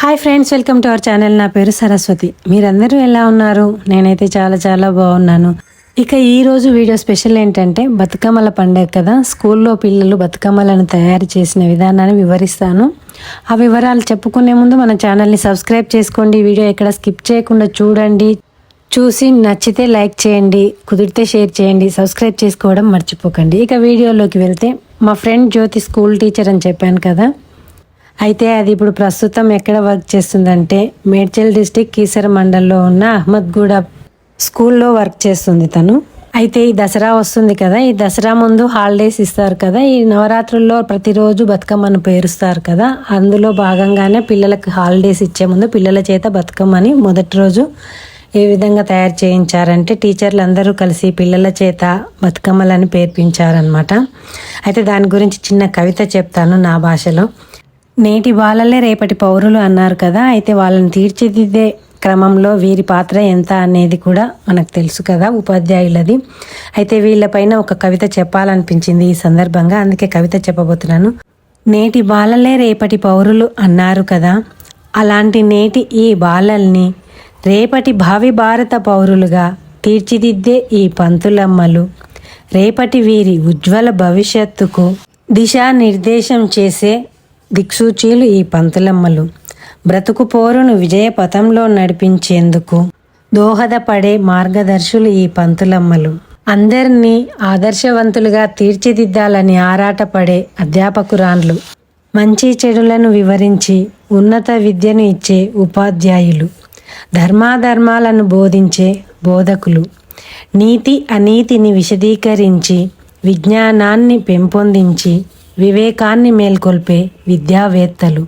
Hi friends, welcome to our channel. నా పేరు సరస్వతి. మీరందరూ ఎలా ఉన్నారు? నేనైతే చాలా బాగున్నాను. ఇక ఈరోజు వీడియో స్పెషల్ ఏంటంటే బతుకమ్మల పండుగ కదా. స్కూల్లో పిల్లలు బతుకమ్మలను తయారు చేసిన విధానాన్ని వివరిస్తాను. ఆ వివరాలు చెప్పుకునే ముందు మన ఛానల్ని సబ్స్క్రైబ్ చేసుకోండి. వీడియో ఎక్కడ స్కిప్ చేయకుండా చూడండి. చూసి నచ్చితే లైక్ చేయండి, కుదిరితే షేర్ చేయండి, సబ్స్క్రైబ్ చేసుకోవడం మర్చిపోకండి. ఇక వీడియోలోకి వెళ్తే, మా ఫ్రెండ్ జ్యోతి స్కూల్ టీచర్ అని చెప్పాను కదా. అయితే అది ఇప్పుడు ప్రస్తుతం ఎక్కడ వర్క్ చేస్తుందంటే మేడ్చల్ డిస్టిక్ కీసర మండల్లో ఉన్న అహ్మద్గూడ స్కూల్లో వర్క్ చేస్తుంది తను. అయితే ఈ దసరా వస్తుంది కదా, ఈ దసరా ముందు హాలిడేస్ ఇస్తారు కదా. ఈ నవరాత్రుల్లో ప్రతిరోజు బతుకమ్మను పేరుస్తారు కదా. అందులో భాగంగానే పిల్లలకు హాలిడేస్ ఇచ్చే ముందు పిల్లల చేత బతుకమ్మని మొదటి రోజు ఏ విధంగా తయారు చేయించారంటే టీచర్లు అందరూ కలిసి పిల్లల చేత బతుకమ్మలని పేర్పించారనమాట. అయితే దాని గురించి చిన్న కవిత చెప్తాను నా భాషలో. నేటి బాలలే రేపటి పౌరులు అన్నారు కదా. అయితే వాళ్ళని తీర్చిదిద్దే క్రమంలో వీరి పాత్ర ఎంత అనేది కూడా మనకు తెలుసు కదా, ఉపాధ్యాయులది. అయితే వీళ్ళపైన ఒక కవిత చెప్పాలనిపించింది ఈ సందర్భంగా, అందుకే కవిత చెప్పబోతున్నాను. నేటి బాలలే రేపటి పౌరులు అన్నారు కదా, అలాంటి నేటి ఈ బాలల్ని రేపటి భావి భారత పౌరులుగా తీర్చిదిద్దే ఈ పంతులమ్మలు రేపటి వీరి ఉజ్వల భవిష్యత్తుకు దిశానిర్దేశం చేసే దిక్సూచీలు ఈ పంతులమ్మలు. బ్రతుకు పోరును విజయ పథంలో నడిపించేందుకు దోహదపడే మార్గదర్శులు ఈ పంతులమ్మలు. అందరినీ ఆదర్శవంతులుగా తీర్చిదిద్దాలని ఆరాటపడే అధ్యాపకురాన్లు. మంచి చెడులను వివరించి ఉన్నత విద్యను ఇచ్చే ఉపాధ్యాయులు. ధర్మాధర్మాలను బోధించే బోధకులు. నీతి అనీతిని విశదీకరించి విజ్ఞానాన్ని పెంపొందించి వివేకాన్ని మేల్కొల్పే విద్యావేత్తలు.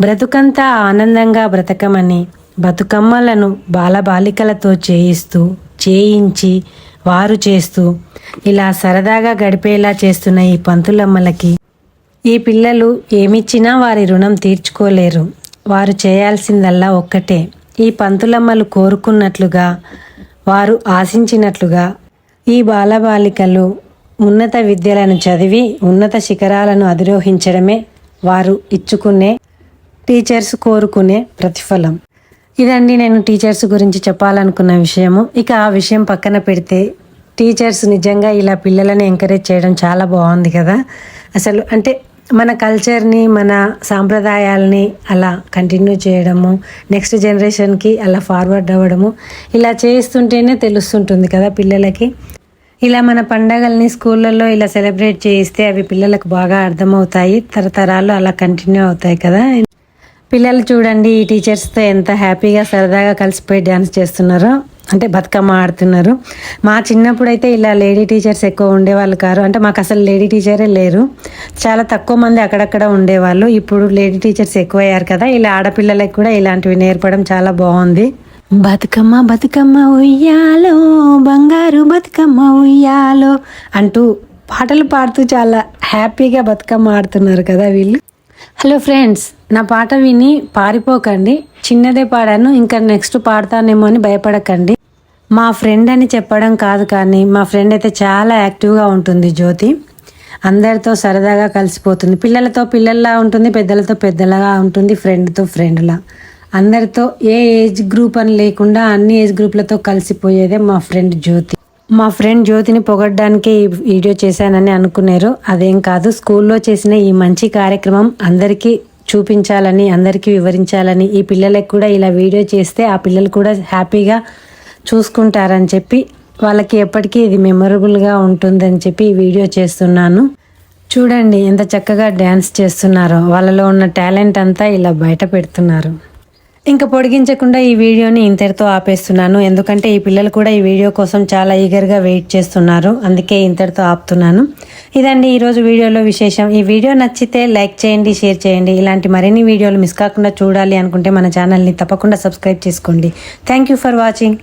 బ్రతుకంతా ఆనందంగా బ్రతకమని బతుకమ్మలను బాలబాలికలతో చేయించి వారు చేస్తూ ఇలా సరదాగా గడిపేలా చేస్తున్న ఈ పంతులమ్మలకి ఈ పిల్లలు ఏమిచ్చినా వారి రుణం తీర్చుకోలేరు. వారు చేయాల్సిందల్లా ఒక్కటే, ఈ పంతులమ్మలు కోరుకున్నట్లుగా, వారు ఆశించినట్లుగా ఈ బాలబాలికలు ఉన్నత విద్యలను చదివి ఉన్నత శిఖరాలను అధిరోహించడమే వారు ఇచ్చుకునే, టీచర్స్ కోరుకునే ప్రతిఫలం. ఇదండి నేను టీచర్స్ గురించి చెప్పాలనుకున్న విషయము. ఇక ఆ విషయం పక్కన పెడితే, టీచర్స్ నిజంగా ఇలా పిల్లలని ఎంకరేజ్ చేయడం చాలా బాగుంది కదా. అసలు అంటే మన కల్చర్ని, మన సాంప్రదాయాలని అలా కంటిన్యూ చేయడము, నెక్స్ట్ జనరేషన్కి అలా ఫార్వర్డ్ అవ్వడము, ఇలా చేస్తుంటేనే తెలుస్తుంటుంది కదా పిల్లలకి. ఇలా మన పండగల్ని స్కూళ్ళల్లో ఇలా సెలబ్రేట్ చేయిస్తే అవి పిల్లలకు బాగా అర్థమవుతాయి, తరతరాలు అలా కంటిన్యూ అవుతాయి కదా. పిల్లలు చూడండి ఈ టీచర్స్తో ఎంత హ్యాపీగా సరదాగా కలిసిపోయి డ్యాన్స్ చేస్తున్నారో, అంటే బతుకమ్మ ఆడుతున్నారు. మా చిన్నప్పుడు అయితే ఇలా లేడీ టీచర్స్ ఎక్కువ ఉండేవాళ్ళు కారు, అంటే మాకు అసలు లేడీ టీచరే లేరు, చాలా తక్కువ మంది అక్కడక్కడ ఉండేవాళ్ళు. ఇప్పుడు లేడీ టీచర్స్ ఎక్కువయ్యారు కదా, ఇలా ఆడపిల్లలకు కూడా ఇలాంటివి నేర్పడం చాలా బాగుంది. బతుకమ్మ బతుకమ్మ ఉయ్యాలో, బంగారు బతుకమ్మ ఉయ్యాలో అంటూ పాటలు పాడుతూ చాలా హ్యాపీగా బతుకమ్మ ఆడుతున్నారు కదా వీళ్ళు. హలో ఫ్రెండ్స్, నా పాట విని పారిపోకండి. చిన్నదే పాడాను, ఇంకా నెక్స్ట్ పాడతానేమో అని భయపడకండి. మా ఫ్రెండ్ అని చెప్పడం కాదు, కానీ మా ఫ్రెండ్ అయితే చాలా యాక్టివ్గా ఉంటుంది జ్యోతి. అందరితో సరదాగా కలిసిపోతుంది. పిల్లలతో పిల్లల్లా ఉంటుంది, పెద్దలతో పెద్దలాగా ఉంటుంది, ఫ్రెండ్తో ఫ్రెండ్లా. అందరితో ఏ ఏజ్ గ్రూప్ అని లేకుండా అన్ని ఏజ్ గ్రూప్లతో కలిసిపోయేదే మా ఫ్రెండ్ జ్యోతి. మా ఫ్రెండ్ జ్యోతిని పొగడ్డానికి ఈ వీడియో చేశానని అనుకున్నారు. అదేం కాదు, స్కూల్లో చేసిన ఈ మంచి కార్యక్రమం అందరికీ చూపించాలని, అందరికీ వివరించాలని, ఈ పిల్లలకు కూడా ఇలా వీడియో చేస్తే ఆ పిల్లలు కూడా హ్యాపీగా చూసుకుంటారని చెప్పి, వాళ్ళకి ఎప్పటికీ ఇది మెమొరబుల్గా ఉంటుందని చెప్పి ఈ వీడియో చేస్తున్నాను. చూడండి ఎంత చక్కగా డ్యాన్స్ చేస్తున్నారో, వాళ్ళలో ఉన్న టాలెంట్ అంతా ఇలా బయట పెడుతున్నారు. ఇంకా పొడిగించకుండా ఈ వీడియోని ఇంతటితో ఆపేస్తున్నాను, ఎందుకంటే ఈ పిల్లలు కూడా ఈ వీడియో కోసం చాలా ఈగర్గా వెయిట్ చేస్తున్నారు, అందుకే ఇంతటితో ఆపుతున్నాను. ఇదండి ఈరోజు వీడియోలో విశేషం. ఈ వీడియో నచ్చితే లైక్ చేయండి, షేర్ చేయండి. ఇలాంటి మరిన్ని వీడియోలు మిస్ కాకుండా చూడాలి అనుకుంటే మన ఛానల్ని తప్పకుండా సబ్స్క్రైబ్ చేసుకోండి. Thank you for watching.